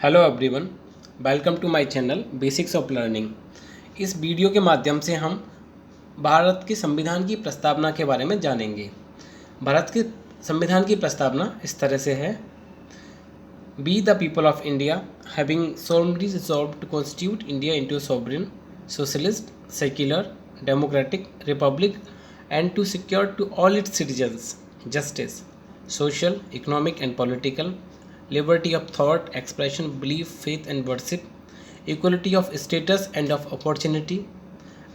Hello everyone, welcome to my channel basics of learning. इस video के माध्यम से हम भारत के संविधान की प्रस्तावना के बारे में जानेंगे। भारत के संविधान की प्रस्तावना इस तरह से है: we the people of India having solemnly resolved to constitute India into a sovereign, socialist, secular, democratic republic and to secure to all its citizens justice, social, economic and political, liberty of thought, expression, belief, faith and worship, equality of status and of opportunity,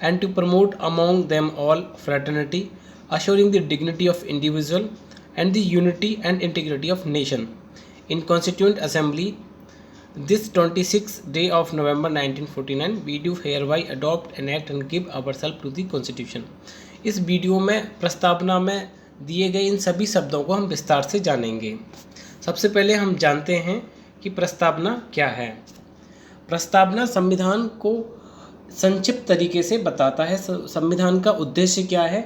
and to promote among them all fraternity, assuring the dignity of individual and the unity and integrity of nation. In Constituent Assembly, this 26th day of November 1949, we do hereby adopt, enact and give ourselves to the Constitution. इस video में प्रस्तावना में दिए गए इन सभी शब्दों को हम विस्तार से जानेंगे। सबसे पहले हम जानते हैं कि प्रस्तावना क्या है। प्रस्तावना संविधान को संक्षिप्त तरीके से बताता है। संविधान का उद्देश्य क्या है,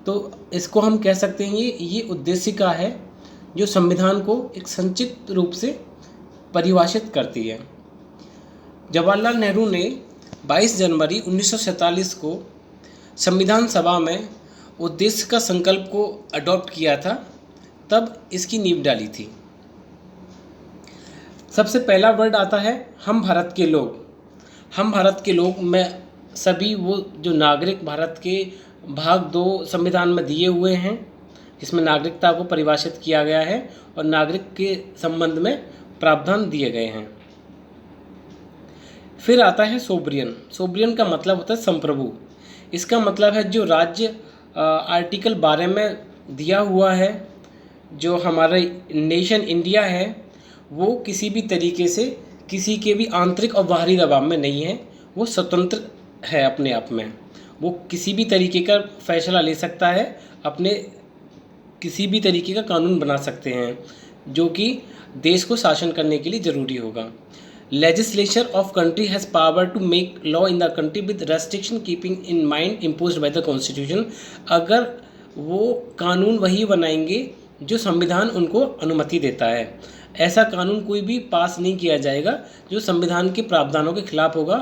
तो इसको हम कह सकते हैं ये उद्देश्य का है जो संविधान को एक संक्षिप्त रूप से परिभाषित करती है। जवाहरलाल नेहरू ने 22 जनवरी 1947 को संविधान सभा में उद्देश्य का संकल्प को अडॉप्ट किया था, तब इसकी नींव डाली थी। सबसे पहला वर्ड आता है हम भारत के लोग। हम भारत के लोग में सभी वो जो नागरिक भारत के भाग 2 संविधान में दिए हुए हैं, जिसमें नागरिकता को परिभाषित किया गया है और नागरिक के संबंध में प्रावधान दिए गए हैं। फिर आता है सोवरियन। सोवरियन का मतलब होता है संप्रभु। इसका मतलब है जो राज्य आर्टिकल 12 में दिया हुआ है, जो हमारा नेशन इंडिया है, वो किसी भी तरीके से किसी के भी आंतरिक और बाहरी दबाव में नहीं है। वो स्वतंत्र है अपने आप में। वो किसी भी तरीके का फैसला ले सकता है, अपने किसी भी तरीके का कानून बना सकते हैं जो कि देश को शासन करने के लिए ज़रूरी होगा। Legislature of country has power to make law in the country with restriction keeping in mind imposed by the constitution. अगर वो कानून वही बनाएंगे जो संविधान उनको अनुमति देता है। ऐसा कानून कोई भी पास नहीं किया जाएगा जो संविधान के प्रावधानों के खिलाफ होगा।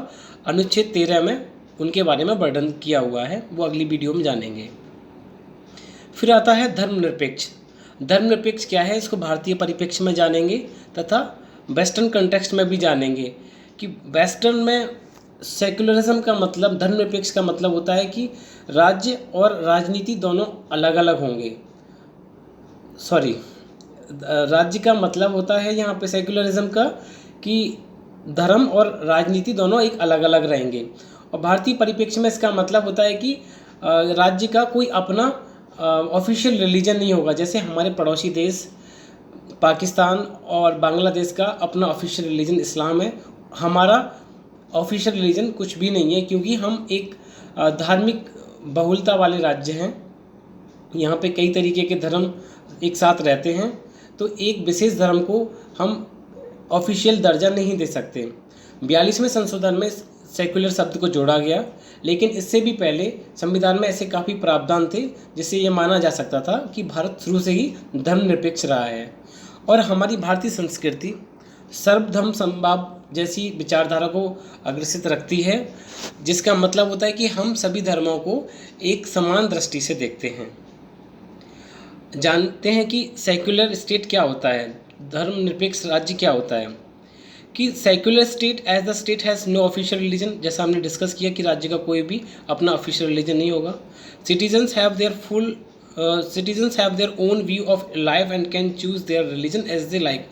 अनुच्छेद 13 में उनके बारे में वर्णन किया हुआ है, वो अगली वीडियो में जानेंगे। फिर आता है धर्मनिरपेक्ष। धर्मनिरपेक्ष क्या है, इसको भारतीय परिप्रेक्ष्य में जानेंगे तथा वेस्टर्न कंटेक्स्ट में भी जानेंगे कि वेस्टर्न में सेकुलरिज्म का मतलब, धर्मनिरपेक्ष का मतलब होता है कि राज्य और राजनीति दोनों अलग अलग होंगे। राज्य का मतलब होता है यहाँ पे सेकुलरिज्म का कि धर्म और राजनीति दोनों एक अलग अलग रहेंगे। और भारतीय परिप्रेक्ष्य में इसका मतलब होता है कि राज्य का कोई अपना ऑफिशियल रिलीजन नहीं होगा। जैसे हमारे पड़ोसी देश पाकिस्तान और बांग्लादेश का अपना ऑफिशियल रिलीजन इस्लाम है। हमारा ऑफिशियल रिलीजन कुछ भी नहीं है, क्योंकि हम एक धार्मिक बहुलता वाले राज्य हैं। यहाँ पे कई तरीके के धर्म एक साथ रहते हैं, तो एक विशेष धर्म को हम ऑफिशियल दर्जा नहीं दे सकते। 42वें संशोधन में सेकुलर शब्द को जोड़ा गया, लेकिन इससे भी पहले संविधान में ऐसे काफ़ी प्रावधान थे जिससे ये माना जा सकता था कि भारत शुरू से ही धर्मनिरपेक्ष रहा है। और हमारी भारतीय संस्कृति सर्वधर्म समभाव जैसी विचारधारा को अग्रसित रखती है, जिसका मतलब होता है कि हम सभी धर्मों को एक समान दृष्टि से देखते हैं। जानते हैं कि सेक्युलर स्टेट क्या होता है, धर्मनिरपेक्ष राज्य क्या होता है। कि secular state as the state has no official religion, जैसा हमने डिस्कस किया कि राज्य का कोई भी अपना ऑफिशियल रिलीजन नहीं होगा। Citizens have their own view of life and can choose their religion as they like.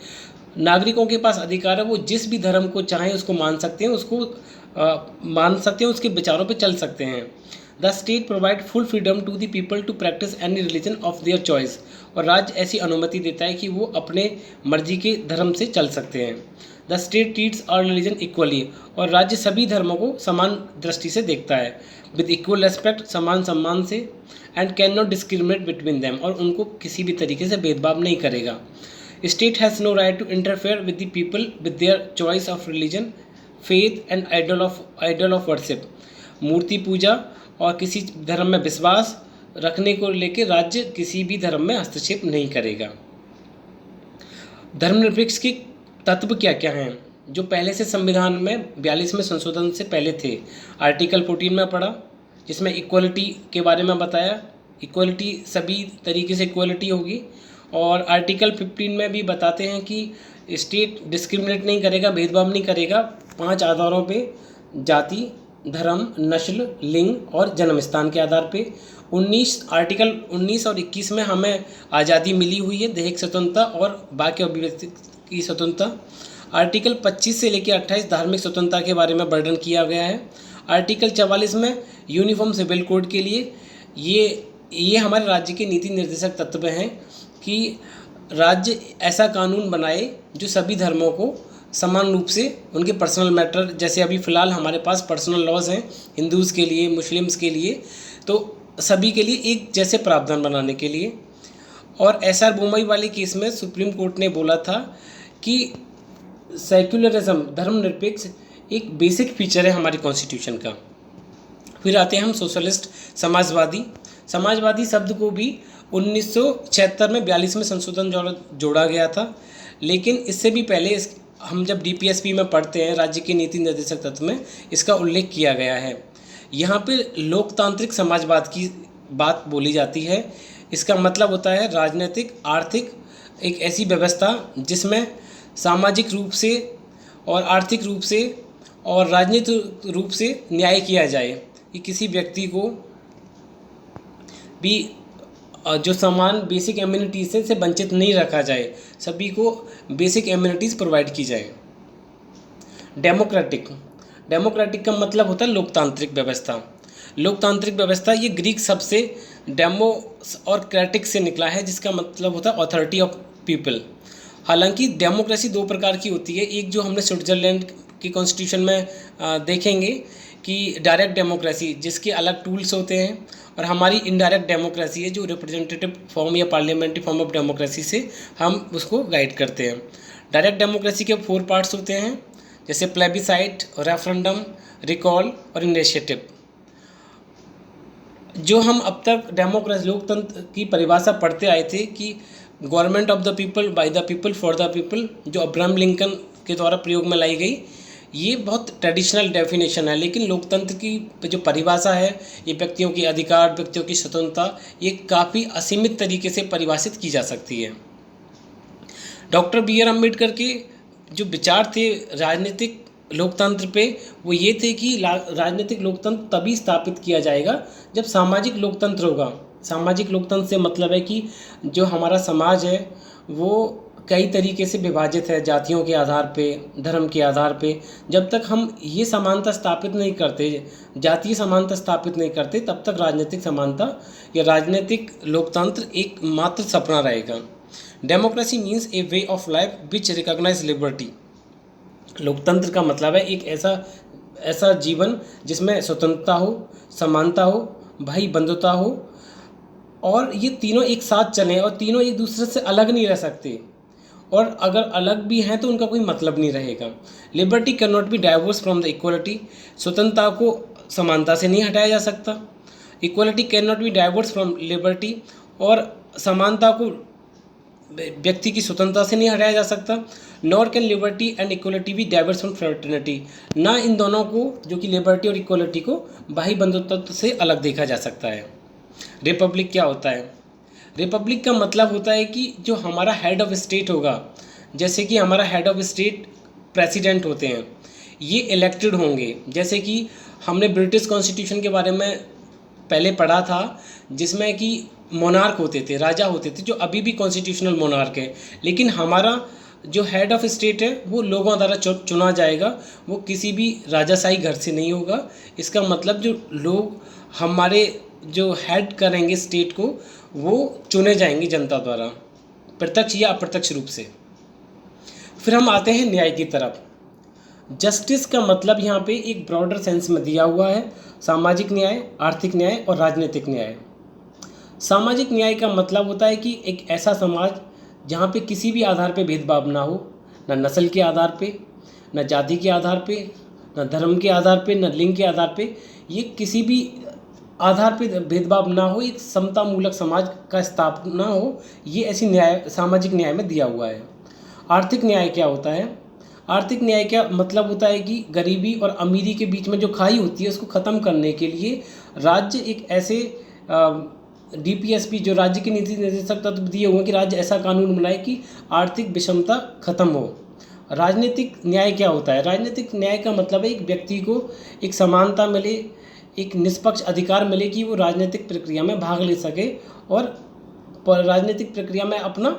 नागरिकों के पास अधिकार है, वो जिस भी धर्म को चाहें उसको मान सकते हैं, उसके विचारों पर चल सकते हैं। The state provide full freedom to the people to practice any religion of their choice. और राज्य ऐसी अनुमति देता है कि वो अपने मर्जी के धर्म से चल सकते हैं। The state treats all religion equally. और राज्य सभी धर्मों को समान दृष्टि से देखता है, विद इक्वल रेस्पेक्ट, समान सम्मान से, and can not discriminate between them. और उनको किसी भी तरीके से भेदभाव नहीं करेगा। State has no right to interfere with the people with their choice of religion, faith and idol of worship. मूर्ति पूजा और किसी धर्म में विश्वास रखने को लेकर राज्य किसी भी धर्म में हस्तक्षेप नहीं करेगा। धर्मनिरपेक्ष के तत्व क्या क्या हैं? जो पहले से संविधान में 42वें संशोधन से पहले थे। आर्टिकल 14 में पढ़ा, जिसमें इक्वलिटी के बारे में बताया, इक्वलिटी सभी तरीके से इक्वलिटी होगी। और आर्टिकल 15 में भी बताते हैं कि स्टेट डिस्क्रिमिनेट नहीं करेगा, भेदभाव नहीं करेगा 5 आधारों पे, जाति, धर्म, नस्ल, लिंग और जन्म स्थान के आधार पे। आर्टिकल 19 और 21 में हमें आज़ादी मिली हुई है, दैहिक स्वतंत्रता और वाक्य अभिव्यक्ति की स्वतंत्रता। आर्टिकल 25 से लेकर 28 धार्मिक स्वतंत्रता के बारे में वर्णन किया गया है। आर्टिकल 44 में यूनिफॉर्म सिविल कोड के लिए ये हमारे राज्य के नीति निर्देशक तत्व हैं कि राज्य ऐसा कानून बनाए जो सभी धर्मों को समान रूप से उनके पर्सनल मैटर, जैसे अभी फ़िलहाल हमारे पास पर्सनल लॉज हैं हिंदूज़ के लिए, मुस्लिम्स के लिए, तो सभी के लिए एक जैसे प्रावधान बनाने के लिए। और SR बोमई वाले केस में सुप्रीम कोर्ट ने बोला था कि सेक्युलरिज्म, धर्मनिरपेक्ष, एक बेसिक फीचर है हमारे कॉन्स्टिट्यूशन का। फिर आते हैं हम सोशलिस्ट, समाजवादी शब्द को भी 1976 में 42वें संशोधन जोड़ा गया था। लेकिन इससे भी पहले हम जब DPSP में पढ़ते हैं, राज्य के नीति निर्देशक तत्व में इसका उल्लेख किया गया है। यहाँ पे लोकतांत्रिक समाजवाद की बात बोली जाती है। इसका मतलब होता है राजनीतिक, आर्थिक एक ऐसी व्यवस्था जिसमें सामाजिक रूप से और आर्थिक रूप से और राजनीतिक रूप से न्याय किया जाए, कि किसी व्यक्ति को भी जो समान बेसिक एम्यूनिटीज़ से वंचित नहीं रखा जाए, सभी को बेसिक एम्यूनिटीज़ प्रोवाइड की जाए। डेमोक्रेटिक का मतलब होता है लोकतांत्रिक व्यवस्था। लोकतांत्रिक व्यवस्था ये ग्रीक शब्द से डेमो और क्रेटिक से निकला है, जिसका मतलब होता है अथॉरिटी ऑफ पीपल। हालांकि डेमोक्रेसी 2 प्रकार की होती है। एक जो हमने स्विट्ज़रलैंड की कॉन्स्टिट्यूशन में देखेंगे कि डायरेक्ट डेमोक्रेसी, जिसके अलग टूल्स होते हैं, और हमारी इनडायरेक्ट डेमोक्रेसी है जो रिप्रेजेंटेटिव फॉर्म या पार्लियामेंट्री फॉर्म ऑफ डेमोक्रेसी से हम उसको गाइड करते हैं। डायरेक्ट डेमोक्रेसी के 4 पार्ट्स होते हैं, जैसे प्लेबिसाइट, रेफरेंडम, रिकॉल और इनिशिएटिव। जो हम अब तक डेमोक्रेसी, लोकतंत्र की परिभाषा पढ़ते आए थे कि government of the people, by the people, for the people, जो अब्राहम लिंकन के द्वारा प्रयोग में लाई गई, ये बहुत ट्रेडिशनल डेफिनेशन है। लेकिन लोकतंत्र की जो परिभाषा है, ये व्यक्तियों की अधिकार, व्यक्तियों की स्वतंत्रता, ये काफ़ी असीमित तरीके से परिभाषित की जा सकती है। डॉक्टर BR अम्बेडकर के जो विचार थे राजनीतिक लोकतंत्र पे, वो ये थे कि राजनीतिक लोकतंत्र तभी स्थापित किया जाएगा जब सामाजिक लोकतंत्र होगा। सामाजिक लोकतंत्र से मतलब है कि जो हमारा समाज है वो कई तरीके से विभाजित है, जातियों के आधार पे, धर्म के आधार पे। जब तक हम ये समानता स्थापित नहीं करते, जातीय समानता स्थापित नहीं करते, तब तक राजनीतिक समानता या राजनीतिक लोकतंत्र एक मात्र सपना रहेगा। Democracy means a way of life which recognise liberty. लोकतंत्र का मतलब है एक ऐसा जीवन जिसमें स्वतंत्रता हो, समानता हो, भाई बंधुता हो, और ये तीनों एक साथ चलें, और तीनों एक दूसरे से अलग नहीं रह सकते, और अगर अलग भी हैं तो उनका कोई मतलब नहीं रहेगा। Liberty can not be diverse from the equality. स्वतंत्रता को समानता से नहीं हटाया जा सकता। Equality can not be diverse from liberty, और समानता को व्यक्ति की स्वतंत्रता से नहीं हटाया जा सकता। Nor can liberty and equality be diverse from fraternity. ना इन दोनों को, जो कि लिबर्टी और इक्वलिटी को, भाई बंधुत्व से अलग देखा जा सकता है। रिपब्लिक क्या होता है? रिपब्लिक का मतलब होता है कि जो हमारा हेड ऑफ स्टेट होगा, जैसे कि हमारा हेड ऑफ स्टेट प्रेसिडेंट होते हैं, ये इलेक्टेड होंगे। जैसे कि हमने ब्रिटिश कॉन्स्टिट्यूशन के बारे में पहले पढ़ा था, जिसमें कि मोनार्क होते थे, राजा होते थे, जो अभी भी कॉन्स्टिट्यूशनल मोनार्क है। लेकिन हमारा जो हेड ऑफ स्टेट है वो लोगों द्वारा चुना जाएगा, वो किसी भी राजाशाही घर से नहीं होगा। इसका मतलब जो लोग हमारे जो हेड करेंगे स्टेट को, वो चुने जाएंगे जनता द्वारा, प्रत्यक्ष या अप्रत्यक्ष रूप से। फिर हम आते हैं न्याय की तरफ। जस्टिस का मतलब यहाँ पे एक ब्रॉडर सेंस में दिया हुआ है, सामाजिक न्याय, आर्थिक न्याय और राजनीतिक न्याय। सामाजिक न्याय का मतलब होता है कि एक ऐसा समाज जहाँ पे किसी भी आधार पे भेदभाव ना हो, न नस्ल के आधार पे, न जाति के आधार पे, न धर्म के आधार पे, न लिंग के आधार पे, ये किसी भी आधार पे भेदभाव ना हो, एक समतामूलक समाज का स्थापना हो, ये ऐसी न्याय, सामाजिक न्याय में दिया हुआ है। आर्थिक न्याय क्या होता है? आर्थिक न्याय का मतलब होता है कि गरीबी और अमीरी के बीच में जो खाई होती है उसको ख़त्म करने के लिए राज्य एक ऐसे डीपीएसपी जो राज्य के नीति निर्देशक तत्व दिए हुए हैं कि राज्य ऐसा कानून बनाए कि आर्थिक विषमता खत्म हो। राजनीतिक न्याय क्या होता है? राजनीतिक न्याय का मतलब है एक व्यक्ति को एक समानता मिले, एक निष्पक्ष अधिकार मिले कि वो राजनीतिक प्रक्रिया में भाग ले सके और राजनीतिक प्रक्रिया में अपना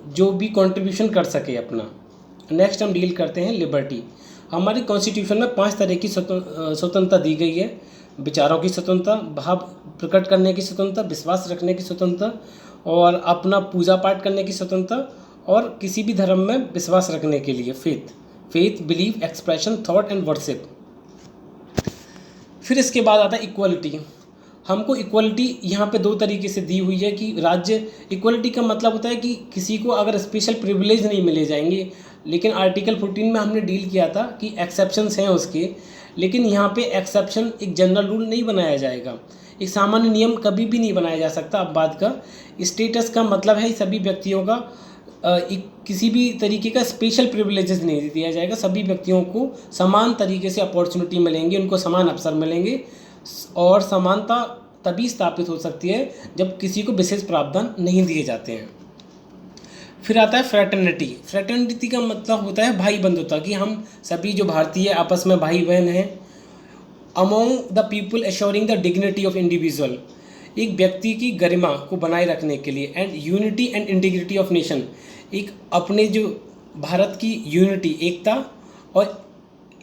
जो भी कंट्रीब्यूशन कर सके अपना। नेक्स्ट हम डील करते हैं लिबर्टी। हमारे कॉन्स्टिट्यूशन में 5 तरह की स्वतंत्रता दी गई है। विचारों की स्वतंत्रता, भाव प्रकट करने की स्वतंत्रता, विश्वास रखने की स्वतंत्रता और अपना पूजा पाठ करने की स्वतंत्रता और किसी भी धर्म में विश्वास रखने के लिए faith, believe, expression, thought and worship. फिर इसके बाद आता है इक्वलिटी। हमको इक्वलिटी यहाँ पे 2 तरीके से दी हुई है कि राज्य इक्वलिटी का मतलब होता है कि किसी को अगर स्पेशल प्रिविलेज नहीं मिले जाएंगे, लेकिन आर्टिकल 14 में हमने डील किया था कि एक्सेप्शंस हैं उसके, लेकिन यहाँ पे एक्सेप्शन एक जनरल रूल नहीं बनाया जाएगा, एक सामान्य नियम कभी भी नहीं बनाया जा सकता। अब बात का स्टेटस का मतलब है सभी व्यक्तियों का किसी भी तरीके का स्पेशल प्रिविलेजेस नहीं दिया जाएगा, सभी व्यक्तियों को समान तरीके से अपॉर्चुनिटी मिलेंगी, उनको समान अवसर मिलेंगे और समानता तभी स्थापित हो सकती है जब किसी को विशेष प्रावधान नहीं दिए जाते हैं। फिर आता है फ्रेटर्निटी। फ्रेटर्निटी का मतलब होता है भाई बंधुता, कि हम सभी जो भारतीय आपस में भाई बहन हैं। Among the people assuring the dignity of individual, एक व्यक्ति की गरिमा को बनाए रखने के लिए। And unity and integrity of nation, एक अपने जो भारत की यूनिटी, एकता और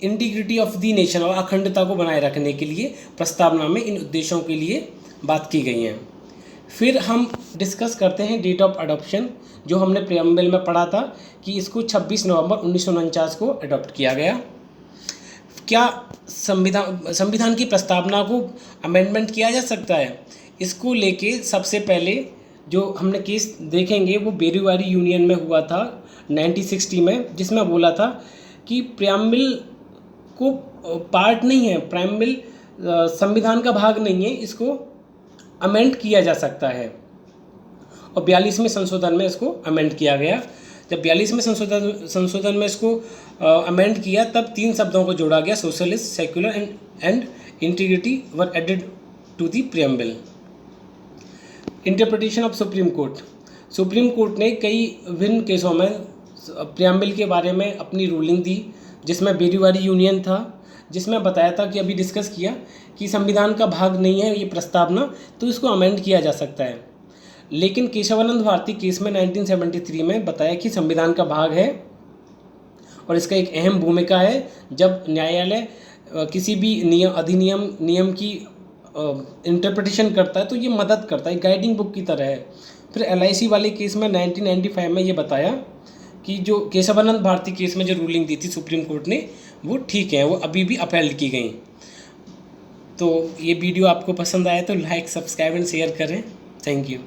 इंटीग्रिटी ऑफ द नेशन और अखंडता को बनाए रखने के लिए प्रस्तावना में इन उद्देश्यों के लिए बात की गई है। फिर हम डिस्कस करते हैं डेट ऑफ अडॉप्शन, जो हमने प्रियम्बल में पढ़ा था कि इसको 26 नवंबर 1949 को अडॉप्ट किया गया। क्या संविधान की प्रस्तावना को अमेंडमेंट किया जा सकता है? इसको लेके सबसे पहले जो हमने केस देखेंगे वो बेरीवारी यूनियन में हुआ था 1960 में, जिसमें बोला था कि प्रियम्बल को पार्ट नहीं है, प्रियम्बल संविधान का भाग नहीं है, इसको अमेंड किया जा सकता है। और 42वें संशोधन में इसको अमेंड किया गया। जब 42वें संशोधन में इसको अमेंड किया तब 3 शब्दों को जोड़ा गया, socialist, secular and integrity were added to the preamble. Interpretation of supreme court ने कई विभिन्न केसों में प्रियम्बल के बारे में अपनी रूलिंग दी, जिसमें बेरीवारी यूनियन था, जिसमें बताया था कि अभी डिस्कस किया कि संविधान का भाग नहीं है ये प्रस्तावना, तो इसको अमेंड किया जा सकता है। लेकिन केशवानंद भारती केस में 1973 में बताया कि संविधान का भाग है और इसका एक अहम भूमिका है। जब न्यायालय किसी भी नियम की इंटरप्रिटेशन करता है तो ये मदद करता है, गाइडिंग बुक की तरह है। फिर LIC वाले केस में 1995 में ये बताया कि जो केशवानंद भारती केस में जो रूलिंग दी थी सुप्रीम कोर्ट ने वो ठीक है, वो अभी भी अपहेल्ड की गई। तो ये वीडियो आपको पसंद आया तो लाइक, सब्सक्राइब एंड शेयर करें। Thank you.